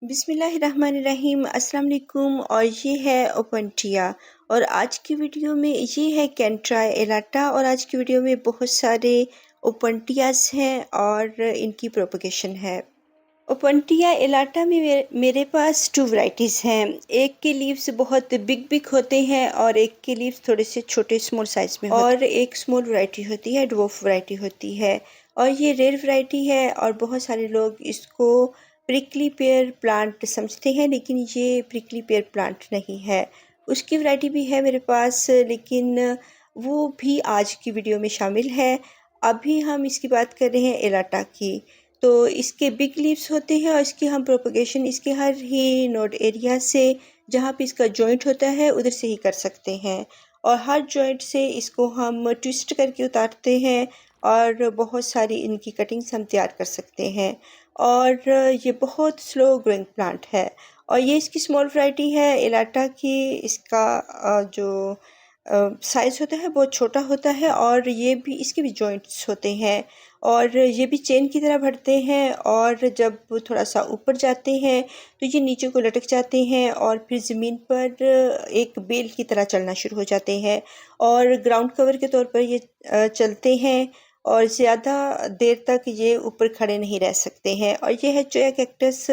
बिस्मिल्लाहिर्रहमानिर्रहीम अस्सलाम वालेकुम। और ये है ओपनटिया। और आज की वीडियो में ये है कैंट्रा एलाटा। और आज की वीडियो में बहुत सारे ओपनटियाज हैं और इनकी प्रोपगेशन है। ओपनटिया एलाटा में मेरे पास टू वैरायटीज़ हैं। एक के लीव्स बहुत बिग बिग होते हैं और एक के लीव्स थोड़े से छोटे स्मॉल साइज में होते हैं। और एक स्मॉल वैरायटी होती है, ड्वार्फ वैरायटी होती है। और ये रेयर वैरायटी है और बहुत सारे लोग इसको प्रिकली पेयर प्लांट समझते हैं, लेकिन ये प्रिकली पेयर प्लांट नहीं है। उसकी वैरायटी भी है मेरे पास, लेकिन वो भी आज की वीडियो में शामिल है। अभी हम इसकी बात कर रहे हैं एलाटा की। तो इसके बिग लीव्स होते हैं और इसकी हम प्रोपगेशन इसके हर ही नोड एरिया से, जहाँ पे इसका जॉइंट होता है, उधर से ही कर सकते हैं। और हर जॉइंट से इसको हम ट्विस्ट करके उतारते हैं और बहुत सारी इनकी कटिंग्स हम तैयार कर सकते हैं। और ये बहुत स्लो ग्रोइंग प्लांट है। और ये इसकी स्मॉल वैरायटी है एलाटा की। इसका जो साइज़ होता है बहुत छोटा होता है और ये भी इसके भी जॉइंट्स होते हैं और ये भी चेन की तरह बढ़ते हैं। और जब थोड़ा सा ऊपर जाते हैं तो ये नीचे को लटक जाते हैं और फिर ज़मीन पर एक बेल की तरह चलना शुरू हो जाते हैं और ग्राउंड कवर के तौर पर ये चलते हैं और ज़्यादा देर तक ये ऊपर खड़े नहीं रह सकते हैं। और ये है चोया कैक्टस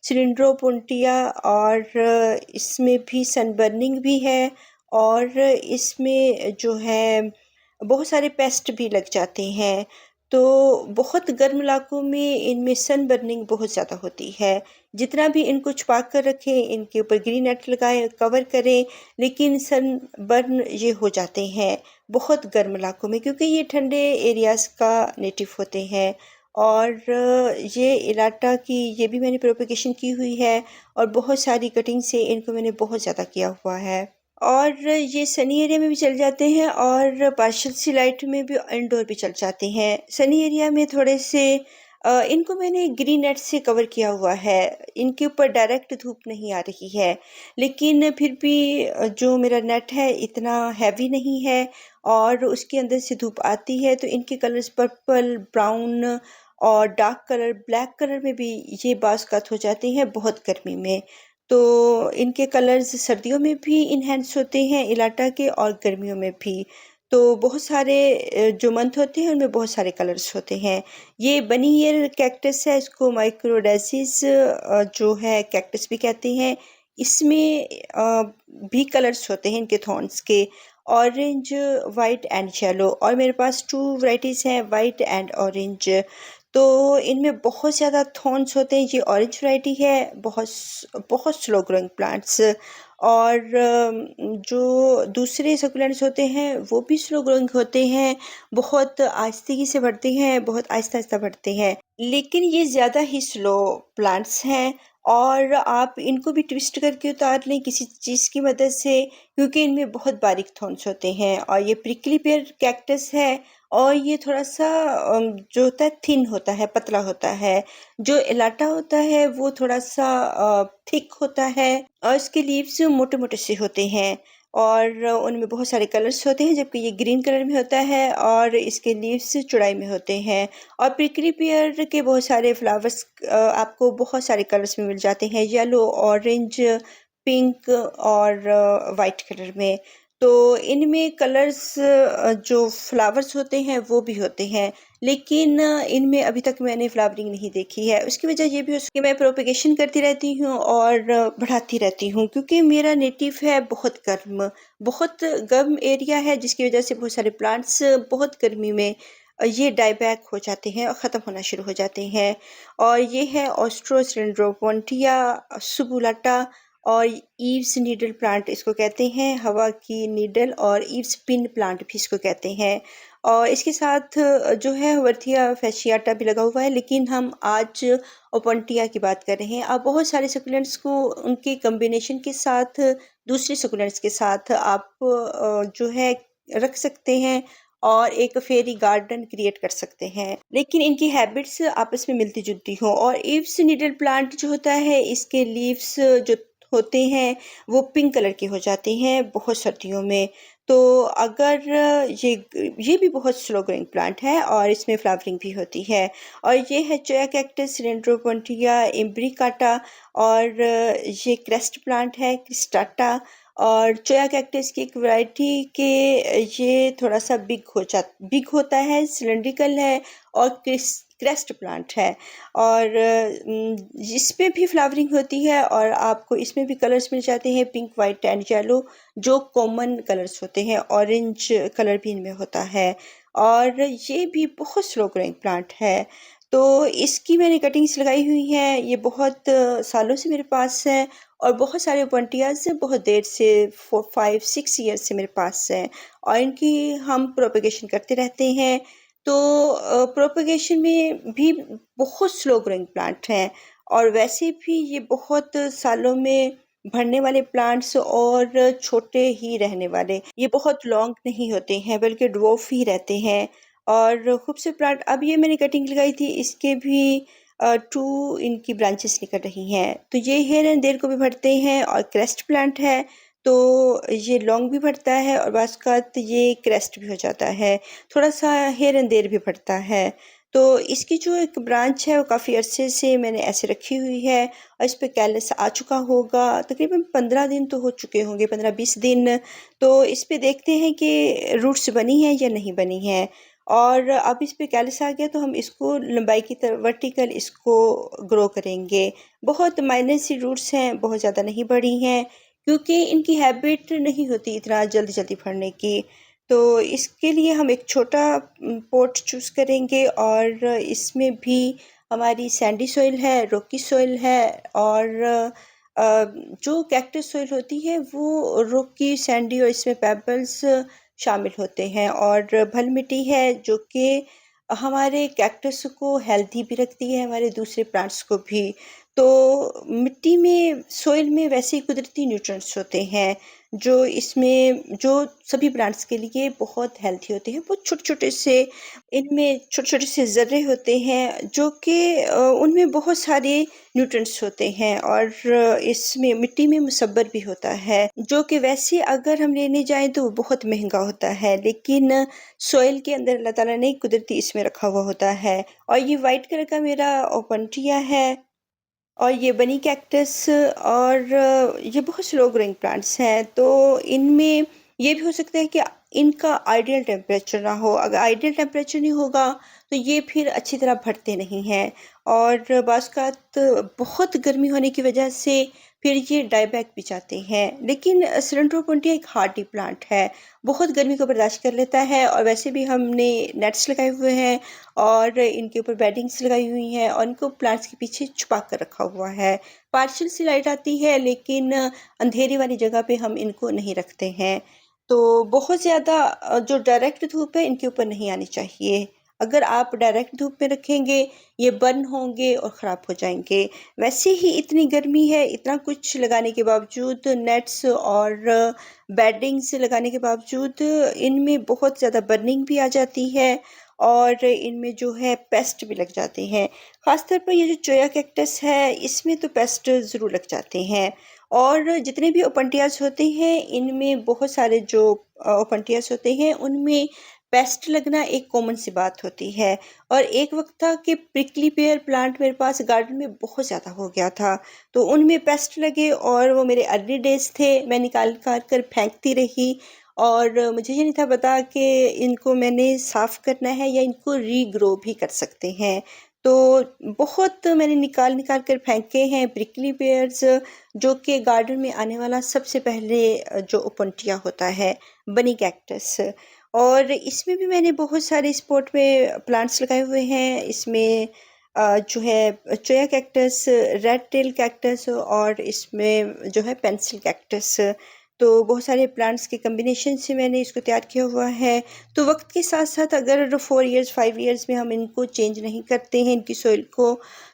सिलिंड्रोपोन्टिया। और इसमें भी सनबर्निंग भी है और इसमें जो है बहुत सारे पेस्ट भी लग जाते हैं। तो बहुत गर्म इलाकों में इनमें सन बर्निंग बहुत ज़्यादा होती है। जितना भी इनको छुपा कर रखें, इनके ऊपर ग्रीन नेट लगाएं, कवर करें, लेकिन सन बर्न ये हो जाते हैं बहुत गर्म इलाकों में, क्योंकि ये ठंडे एरियाज़ का नेटिव होते हैं। और ये इलाटा की ये भी मैंने प्रोपगेशन की हुई है और बहुत सारी कटिंग से इनको मैंने बहुत ज़्यादा किया हुआ है। और ये सनी एरिया में भी चल जाते हैं और पार्शियल सी लाइट में भी, इंडोर भी चल जाते हैं। सनी एरिया में थोड़े से इनको मैंने ग्रीन नेट से कवर किया हुआ है। इनके ऊपर डायरेक्ट धूप नहीं आ रही है, लेकिन फिर भी जो मेरा नेट है इतना हैवी नहीं है और उसके अंदर से धूप आती है, तो इनके कलर्स पर्पल, ब्राउन और डार्क कलर, ब्लैक कलर में भी ये बाज़ हो जाते हैं बहुत गर्मी में। तो इनके कलर्स सर्दियों में भी इन्हेंस होते हैं इलाटा के और गर्मियों में भी। तो बहुत सारे जो मंथ होते हैं उनमें बहुत सारे कलर्स होते हैं। ये बनी ईयर कैक्टस है, इसको माइक्रोडेसिस जो है कैक्टस भी कहते हैं। इसमें भी कलर्स होते हैं इनके थॉर्न्स के, ऑरेंज, वाइट एंड येलो। और मेरे पास टू वैरायटीज़ हैं, वाइट एंड ऑरेंज। तो इनमें बहुत ज़्यादा थॉर्न्स होते हैं। ये ऑरेंज वैरायटी है, बहुत स्लो ग्रोइंग प्लांट्स। और जो दूसरे सकुलेंट्स होते हैं वो भी स्लो ग्रोइंग होते हैं, बहुत आहिस्ते से बढ़ते हैं, बहुत आहिस्ता आहिस्ता बढ़ते हैं, लेकिन ये ज़्यादा ही स्लो प्लांट्स हैं। और आप इनको भी ट्विस्ट करके उतार लें किसी चीज़ की मदद से, क्योंकि इनमें बहुत बारीक थॉर्न्स होते हैं। और ये प्रिकली पेयर कैक्टस है और ये थोड़ा सा जो होता है थिन होता है, पतला होता है। जो इलाटा होता है वो थोड़ा सा थिक होता है और इसके लीव्स मोटे मोटे से होते हैं और उनमें बहुत सारे कलर्स होते हैं, जबकि ये ग्रीन कलर में होता है और इसके लीव्स चौड़ाई में होते हैं। और प्रिकली पेयर के बहुत सारे फ्लावर्स आपको बहुत सारे कलर्स में मिल जाते हैं, येलो, ऑरेंज, पिंक और वाइट कलर में। तो इनमें कलर्स जो फ्लावर्स होते हैं वो भी होते हैं, लेकिन इनमें अभी तक मैंने फ्लावरिंग नहीं देखी है। उसकी वजह ये भी हो सकती है कि मैं प्रोपेगेशन करती रहती हूँ और बढ़ाती रहती हूँ, क्योंकि मेरा नेटिव है बहुत गर्म एरिया है, जिसकी वजह से बहुत सारे प्लांट्स बहुत गर्मी में ये डाईबैक हो जाते हैं और ख़त्म होना शुरू हो जाते हैं। और ये है ऑस्ट्रोसिलिंड्रोपोन्टिया सुबुलाटा। और ईव्स नीडल प्लांट इसको कहते हैं, हवा की नीडल, और ईव्स पिन प्लांट भी इसको कहते हैं। और इसके साथ जो है वर्थिया फैशियाटा भी लगा हुआ है, लेकिन हम आज ओपनटिया की बात कर रहे हैं। आप बहुत सारे सकुलेंट्स को उनके कम्बिनेशन के साथ, दूसरे सकुलेंट्स के साथ आप जो है रख सकते हैं और एक फेरी गार्डन क्रिएट कर सकते हैं, लेकिन इनकी हैबिट्स आपस में मिलती जुलती हों। और ईव्स नीडल प्लांट जो होता है, इसके लीव्स जो होते हैं वो पिंक कलर के हो जाते हैं बहुत सर्दियों में। तो अगर ये भी बहुत स्लो ग्रोइंग प्लांट है और इसमें फ्लावरिंग भी होती है। और ये है चोया कैक्टस सिलेंड्रोपोन्टिया इम्ब्रिकाटा। और ये क्रेस्ट प्लांट है क्रिस्टाटा। और चोया कैक्टस की एक वैरायटी के ये थोड़ा सा बिग होता है, सिलेंड्रिकल है और क्रेस्ट प्लांट है। और इसमें भी फ्लावरिंग होती है और आपको इसमें भी कलर्स मिल जाते हैं, पिंक, वाइट एंड येलो, जो कॉमन कलर्स होते हैं। ऑरेंज कलर भी इनमें होता है। और ये भी बहुत स्लो ग्रोइंग प्लांट है। तो इसकी मैंने कटिंग्स लगाई हुई हैं, ये बहुत सालों से मेरे पास है। और बहुत सारे ओपनटियाज बहुत देर से 4 5 6 ईयर्स से मेरे पास है। और इनकी हम प्रोपेगेशन करते रहते हैं। तो प्रोपेगेशन में भी बहुत स्लो ग्रोइंग प्लांट हैं। और वैसे भी ये बहुत सालों में बढ़ने वाले प्लांट्स और छोटे ही रहने वाले, ये बहुत लॉन्ग नहीं होते हैं बल्कि ड्वार्फ ही रहते हैं। और खूबसूरत प्लांट, अब ये मैंने कटिंग लगाई थी, इसके भी 2 इनकी ब्रांचेस निकल रही हैं। तो ये हेयर एंड देयर को भी बढ़ते हैं और क्रेस्ट प्लांट है, तो ये लॉन्ग भी बढ़ता है और बाज़ औक़ात ये क्रेस्ट भी हो जाता है। थोड़ा सा हेयर एंड देयर भी बढ़ता है। तो इसकी जो एक ब्रांच है वो काफ़ी अरसे से मैंने ऐसे रखी हुई है और इस पे कैलस आ चुका होगा, तकरीबन 15 दिन तो हो चुके होंगे, 15-20 दिन। तो इस पे देखते हैं कि रूट्स बनी हैं या नहीं बनी हैं। और अब इस पे कैलस आ गया तो हम इसको लंबाई की तरफ वर्टिकल इसको ग्रो करेंगे। बहुत माइनर सी रूट्स हैं, बहुत ज़्यादा नहीं बढ़ी हैं, क्योंकि इनकी हैबिट नहीं होती इतना जल्दी जल्दी बढ़ने की। तो इसके लिए हम एक छोटा पॉट चूज़ करेंगे और इसमें भी हमारी सैंडी सॉइल है, रॉकी सॉइल है। और जो कैक्टस सॉइल होती है वो रॉकी, सैंडी और इसमें पेबल्स शामिल होते हैं। और भल मिट्टी है जो कि हमारे कैक्टस को हेल्दी भी रखती है, हमारे दूसरे प्लांट्स को भी। तो मिट्टी में, सॉइल में वैसे ही कुदरती न्यूट्रिएंट्स होते हैं जो इसमें, जो सभी प्लांट्स के लिए बहुत हेल्दी होते हैं। बहुत छोटे-छोटे से इनमें छोटे-छोटे से ज़र्रे होते हैं जो कि उनमें बहुत सारे न्यूट्रिएंट्स होते हैं। और इसमें मिट्टी में मुसब्बर भी होता है, जो कि वैसे अगर हम लेने जाएँ तो वो बहुत महँगा होता है, लेकिन सॉइल के अंदर अल्लाह ताला ने कुदरती इसमें रखा हुआ होता है। और ये वाइट कलर का मेरा ओपनटिया है और ये बनी कैक्टस। और ये बहुत स्लो ग्रोइंग प्लांट्स हैं, तो इनमें ये भी हो सकता है कि इनका आइडियल टेम्परेचर ना हो। अगर आइडियल टेम्परेचर नहीं होगा तो ये फिर अच्छी तरह बढ़ते नहीं हैं। और बाज़ औक़ात बहुत गर्मी होने की वजह से फिर ये डाई बैक भी जाते हैं। लेकिन सिलेंड्रोपोन्टिया एक हार्डी प्लांट है, बहुत गर्मी को बर्दाश्त कर लेता है। और वैसे भी हमने नेट्स लगाए हुए हैं और इनके ऊपर बेडिंग्स लगाई हुई हैं और इनको प्लांट्स के पीछे छुपा कर रखा हुआ है। पार्शियल सी लाइट आती है, लेकिन अंधेरी वाली जगह पे हम इनको नहीं रखते हैं। तो बहुत ज़्यादा जो डायरेक्ट धूप है इनके ऊपर नहीं आनी चाहिए। अगर आप डायरेक्ट धूप में रखेंगे ये बर्न होंगे और ख़राब हो जाएंगे। वैसे ही इतनी गर्मी है, इतना कुछ लगाने के बावजूद, नेट्स और बेडिंग्स लगाने के बावजूद इनमें बहुत ज़्यादा बर्निंग भी आ जाती है और इनमें जो है पेस्ट भी लग जाते हैं। ख़ासतौर पर ये जो चोया कैक्टस है इसमें तो पेस्ट ज़रूर लग जाते हैं। और जितने भी ओपनटियाज होते हैं इनमें बहुत सारे जो ओपनटियाज होते हैं उनमें पेस्ट लगना एक कॉमन सी बात होती है। और एक वक्त था कि प्रिकली पेयर प्लांट मेरे पास गार्डन में बहुत ज़्यादा हो गया था, तो उनमें पेस्ट लगे और वो मेरे अर्ली डेज थे, मैं निकाल निकाल कर फेंकती रही। और मुझे ये नहीं था पता कि इनको मैंने साफ़ करना है या इनको रीग्रो भी कर सकते हैं। तो बहुत मैंने निकाल निकाल कर फेंके हैं प्रिकली पेयर्स, जो कि गार्डन में आने वाला सबसे पहले जो ओपनटिया होता है, बनी कैक्टस। और इसमें भी मैंने बहुत सारे इस पॉट में प्लांट्स लगाए हुए हैं। इसमें जो है चोया कैक्टस, रेड टेल कैक्टस और इसमें जो है पेंसिल कैक्टस। तो बहुत सारे प्लांट्स के कॉम्बिनेशन से मैंने इसको तैयार किया हुआ है। तो वक्त के साथ साथ अगर 4 इयर्स 5 इयर्स में हम इनको चेंज नहीं करते हैं, इनकी सॉइल को,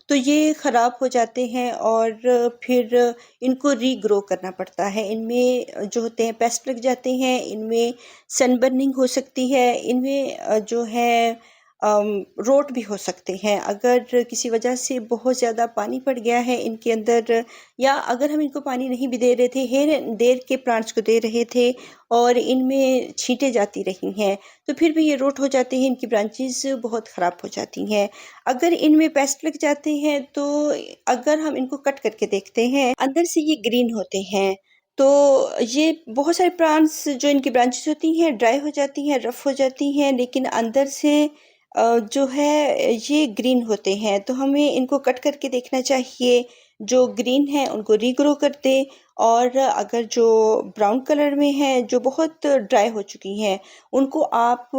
तो ये ख़राब हो जाते हैं और फिर इनको रीग्रो करना पड़ता है। इनमें जो होते हैं पेस्ट लग जाते हैं, इनमें सन बर्निंग हो सकती है, इनमें जो है रोट भी हो सकते हैं। अगर किसी वजह से बहुत ज़्यादा पानी पड़ गया है इनके अंदर, या अगर हम इनको पानी नहीं भी दे रहे थे, हेर देर के प्लांट्स को दे रहे थे और इनमें छींटे जाती रही हैं, तो फिर भी ये रोट हो जाते हैं, इनकी ब्रांचेस बहुत ख़राब हो जाती हैं। अगर इनमें पेस्ट लग जाते हैं तो अगर हम इनको कट करके देखते हैं, अंदर से ये ग्रीन होते हैं। तो ये बहुत सारे प्लांट्स जो इनकी ब्रांचेस होती हैं ड्राई हो जाती हैं, रफ़ हो जाती हैं, लेकिन अंदर से जो है ये ग्रीन होते हैं। तो हमें इनको कट करके देखना चाहिए, जो ग्रीन है उनको रीग्रो कर दें, और अगर जो ब्राउन कलर में हैं, जो बहुत ड्राई हो चुकी हैं, उनको आप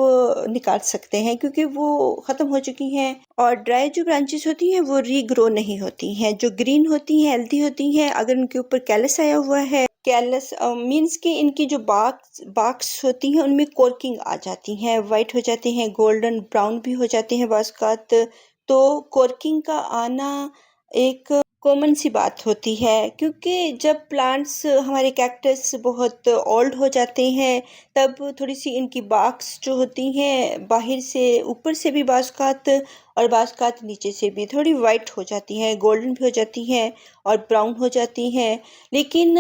निकाल सकते हैं क्योंकि वो ख़त्म हो चुकी हैं। और ड्राई जो ब्रांचेस होती हैं वो रीग्रो नहीं होती हैं। जो ग्रीन होती हैं, हेल्दी होती हैं, अगर उनके ऊपर कैलस आया हुआ है, कैलस मीन्स कि इनकी जो बाक्स होती हैं उनमें कॉर्किंग आ जाती हैं, वाइट हो जाते हैं, गोल्डन ब्राउन भी हो जाते हैं बाज़-औक़ात। तो कॉर्किंग का आना एक कॉमन सी बात होती है, क्योंकि जब प्लांट्स हमारे कैक्टस बहुत ओल्ड हो जाते हैं तब थोड़ी-सी इनकी बाक्स जो होती हैं बाहर से, ऊपर से भी बाज़-औक़ात और बाज़-औक़ात नीचे से भी थोड़ी वाइट हो जाती हैं, गोल्डन भी हो जाती हैं और ब्राउन हो जाती हैं। लेकिन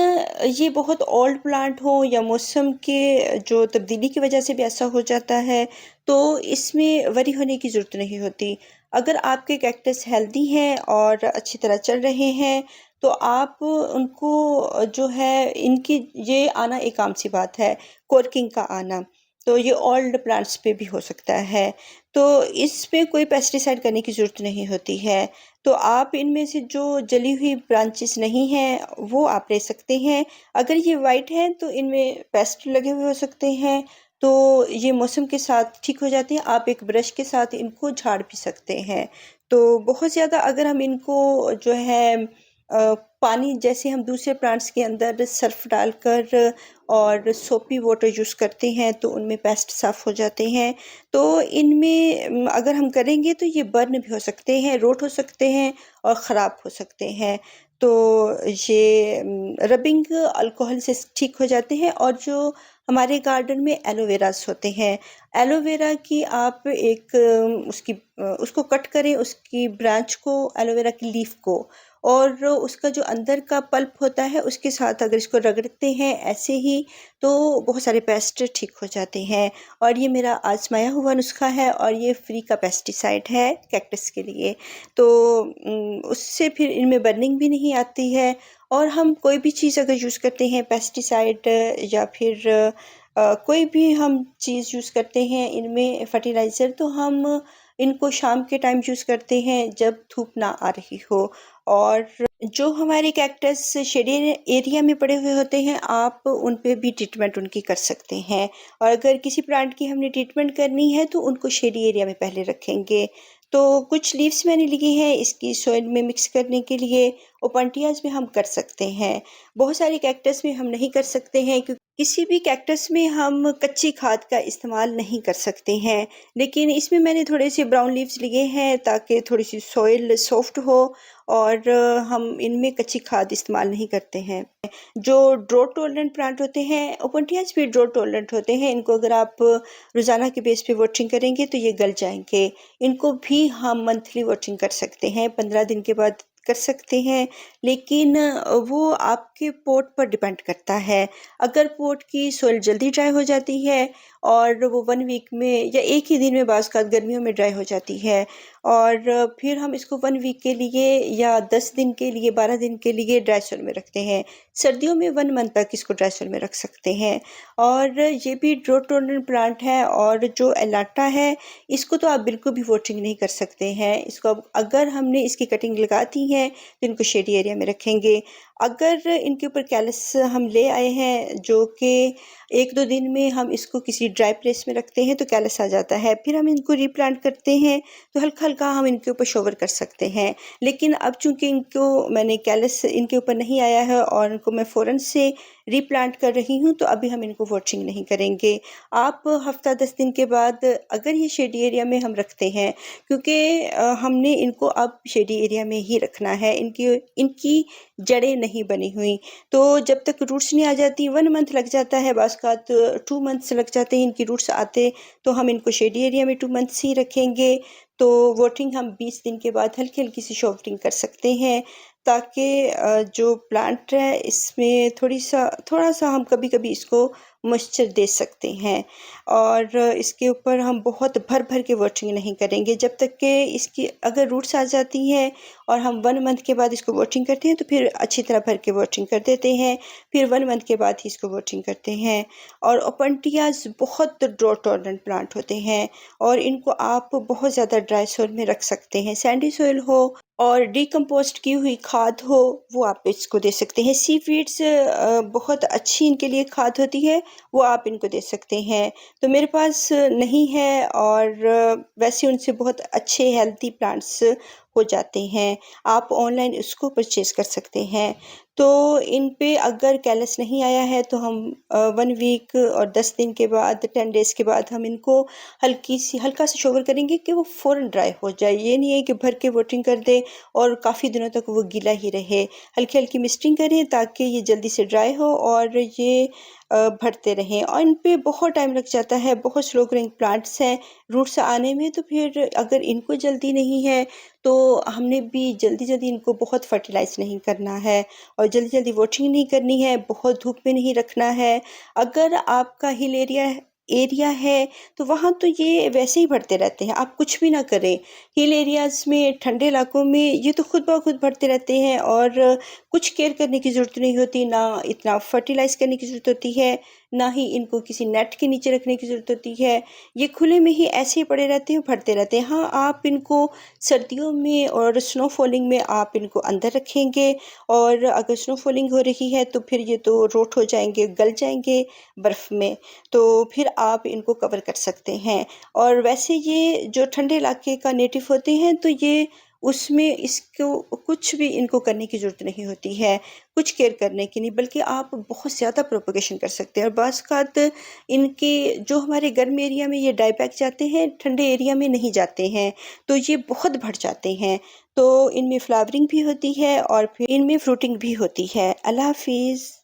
ये बहुत ओल्ड प्लांट हो या मौसम के जो तब्दीली की वजह से भी ऐसा हो जाता है, तो इसमें वरी होने की ज़रूरत नहीं होती। अगर आपके कैक्टस हेल्दी हैं और अच्छी तरह चल रहे हैं, तो आप उनको जो है इनकी ये आना एक आम सी बात है, कॉर्किंग का आना। तो ये ओल्ड प्लांट्स पे भी हो सकता है। तो इसमें कोई पेस्टिसाइड करने की ज़रूरत नहीं होती है। तो आप इनमें से जो जली हुई ब्रांचेस नहीं हैं, वो आप ले सकते हैं। अगर ये वाइट हैं तो इनमें पेस्ट लगे हुए हो सकते हैं, तो ये मौसम के साथ ठीक हो जाती हैं। आप एक ब्रश के साथ इनको झाड़ भी सकते हैं। तो बहुत ज़्यादा अगर हम इनको जो है पानी, जैसे हम दूसरे प्लांट्स के अंदर सर्फ़ डालकर और सोपी वाटर यूज़ करते हैं तो उनमें पेस्ट साफ़ हो जाते हैं। तो इनमें अगर हम करेंगे तो ये बर्न भी हो सकते हैं, रोट हो सकते हैं और ख़राब हो सकते हैं। तो ये रबिंग अल्कोहल से ठीक हो जाते हैं। और जो हमारे गार्डन में एलोवेरास होते हैं, एलोवेरा की आप एक उसको कट करें, उसकी ब्रांच को, एलोवेरा की लीफ को, और उसका जो अंदर का पल्प होता है उसके साथ अगर इसको रगड़ते हैं ऐसे ही, तो बहुत सारे पेस्ट ठीक हो जाते हैं। और ये मेरा आजमाया हुआ नुस्खा है और ये फ्री का पेस्टिसाइड है कैक्टस के लिए। तो उससे फिर इनमें बर्निंग भी नहीं आती है। और हम कोई भी चीज़ अगर यूज़ करते हैं, पेस्टिसाइड या फिर कोई भी हम चीज़ यूज़ करते हैं इनमें फर्टिलाइज़र, तो हम इनको शाम के टाइम यूज़ करते हैं जब धूप ना आ रही हो। और जो हमारे कैक्टस शेडी एरिया में पड़े हुए होते हैं, आप उन पे भी ट्रीटमेंट उनकी कर सकते हैं। और अगर किसी प्लांट की हमने ट्रीटमेंट करनी है तो उनको शेडी एरिया में पहले रखेंगे। तो कुछ लीव्स मैंने लिए हैं इसकी सॉइल में मिक्स करने के लिए, ओपनटियाज में हम कर सकते हैं। बहुत सारे कैक्टस में हम नहीं कर सकते हैं, क्योंकि किसी भी कैक्टस में हम कच्ची खाद का इस्तेमाल नहीं कर सकते हैं। लेकिन इसमें मैंने थोड़े से ब्राउन लीव्स लिए हैं ताकि थोड़ी सी सॉइल सॉफ्ट हो, और हम इनमें कच्ची खाद इस्तेमाल नहीं करते हैं। जो ड्रॉट टॉलरेंट प्लांट होते हैं, ओपनटियाज भी ड्रॉट टॉलरेंट होते हैं। इनको अगर आप रोज़ाना के बेस पे वाटरिंग करेंगे तो ये गल जाएंगे। इनको भी हम मंथली वाटरिंग कर सकते हैं, 15 दिन के बाद कर सकते हैं। लेकिन वो आपके पॉट पर डिपेंड करता है। अगर पॉट की सॉइल जल्दी ड्राई हो जाती है और वो 1 वीक में या एक ही दिन में, बाज़-औक़ात गर्मियों में ड्राई हो जाती है, और फिर हम इसको 1 वीक के लिए या 10 दिन के लिए, 12 दिन के लिए ड्राई सॉइल में रखते हैं। सर्दियों में 1 मंथ तक इसको ड्राई सॉइल में रख सकते हैं। और ये भी ड्रॉट टॉलरेंट प्लांट है। और जो एलाटा है, इसको तो आप बिल्कुल भी वाटरिंग नहीं कर सकते हैं। इसको अगर हमने इसकी कटिंग लगा दी है तो इनको शेडी एरिया में रखेंगे। अगर इनके ऊपर कैलस हम ले आए हैं, जो कि 1-2 दिन में हम इसको किसी ड्राई प्लेस में रखते हैं तो कैलस आ जाता है, फिर हम इनको रीप्लांट करते हैं तो हल्का-हल्का हम इनके ऊपर शोवर कर सकते हैं। लेकिन अब चूँकि इनको मैंने कैलस इनके ऊपर नहीं आया है और इनको मैं फ़ौरन से रीप्लांट कर रही हूँ, तो अभी हम इनको वाटरिंग नहीं करेंगे। आप हफ़्ता 10 दिन के बाद अगर ये शेडी एरिया में हम रखते हैं, क्योंकि हमने इनको अब शेडी एरिया में ही रखना है, इनकी जड़ें नहीं बनी हुई। तो जब तक रूट्स नहीं आ जाती 1 मंथ लग जाता है, बाज़-औक़ात 2 मंथ्स लग जाते हैं इनकी रूट्स आते। तो हम इनको शेडी एरिया में 2 मंथ्स ही रखेंगे। तो वाटरिंग हम 20 दिन के बाद हल्की-हल्की सी शॉवरिंग कर सकते हैं, ताकि जो प्लांट है इसमें थोड़ा-सा हम कभी-कभी इसको मॉइस्चर दे सकते हैं। और इसके ऊपर हम बहुत भर-भर के वाटरिंग नहीं करेंगे, जब तक कि इसकी अगर रूट्स आ जाती हैं और हम 1 मंथ के बाद इसको वाटरिंग करते हैं, तो फिर अच्छी तरह भर के वाटरिंग कर देते हैं। फिर 1 मंथ के बाद ही इसको वाटरिंग करते हैं। और ओपनटियाज़ बहुत ड्रॉट टॉलरेंट प्लांट होते हैं और इनको आप बहुत ज़्यादा ड्राई सॉइल में रख सकते हैं। सैंडी सॉइल हो और डिकम्पोस्ट की हुई खाद हो, वो आप इसको दे सकते हैं। सीवीड्स बहुत अच्छी इनके लिए खाद होती है, वो आप इनको दे सकते हैं। तो मेरे पास नहीं है, और वैसे उनसे बहुत अच्छे हेल्दी प्लांट्स हो जाते हैं। आप ऑनलाइन इसको परचेज़ कर सकते हैं। तो इन पे अगर कैलस नहीं आया है तो हम 1 वीक और 10 दिन के बाद, 10 डेज़ के बाद हम इनको हल्का सा शोवर करेंगे कि वो फ़ौरन ड्राई हो जाए। ये नहीं है कि भर के वाटरिंग कर दें और काफ़ी दिनों तक वो गीला ही रहे। हल्की-हल्की मिस्टिंग करें ताकि ये जल्दी से ड्राई हो और ये भरते रहें। और इन पे बहुत टाइम लग जाता है, बहुत स्लो ग्रोइंग प्लांट्स हैं रूट्स आने में। तो फिर अगर इनको जल्दी नहीं है, तो हमने भी जल्दी-जल्दी इनको बहुत फर्टिलाइज़ नहीं करना है और जल्दी-जल्दी वाटरिंग नहीं करनी है, बहुत धूप में नहीं रखना है। अगर आपका हिल एरिया है, तो वहाँ तो ये वैसे ही बढ़ते रहते हैं, आप कुछ भी ना करें। हिल एरियाज़ में, ठंडे इलाकों में ये तो खुद ब खुद बढ़ते रहते हैं और कुछ केयर करने की ज़रूरत नहीं होती, ना इतना फर्टिलाइज़ करने की ज़रूरत होती है, ना ही इनको किसी नेट के नीचे रखने की ज़रूरत होती है। ये खुले में ही ऐसे ही पड़े रहते हैं, बढ़ते रहते हैं। हाँ, आप इनको सर्दियों में और स्नो फॉलिंग में आप इनको अंदर रखेंगे, और अगर स्नो फॉलिंग हो रही है तो फिर ये तो रोट हो जाएँगे, गल जाएँगे बर्फ़ में, तो फिर आप इनको कवर कर सकते हैं। और वैसे ये जो ठंडे इलाके का नेटिव होते हैं, तो ये उसमें इसको कुछ भी इनको करने की ज़रूरत नहीं होती है, कुछ केयर करने की नहीं, बल्कि आप बहुत ज़्यादा प्रोपेगेशन कर सकते हैं। और बाज़-औक़ात इनके जो हमारे गर्म एरिया में ये डाई बैक जाते हैं, ठंडे एरिया में नहीं जाते हैं, तो ये बहुत बढ़ जाते हैं। तो इनमें फ्लावरिंग भी होती है और फिर इनमें फ्रूटिंग भी होती है। अल्लाह हाफ़िज़।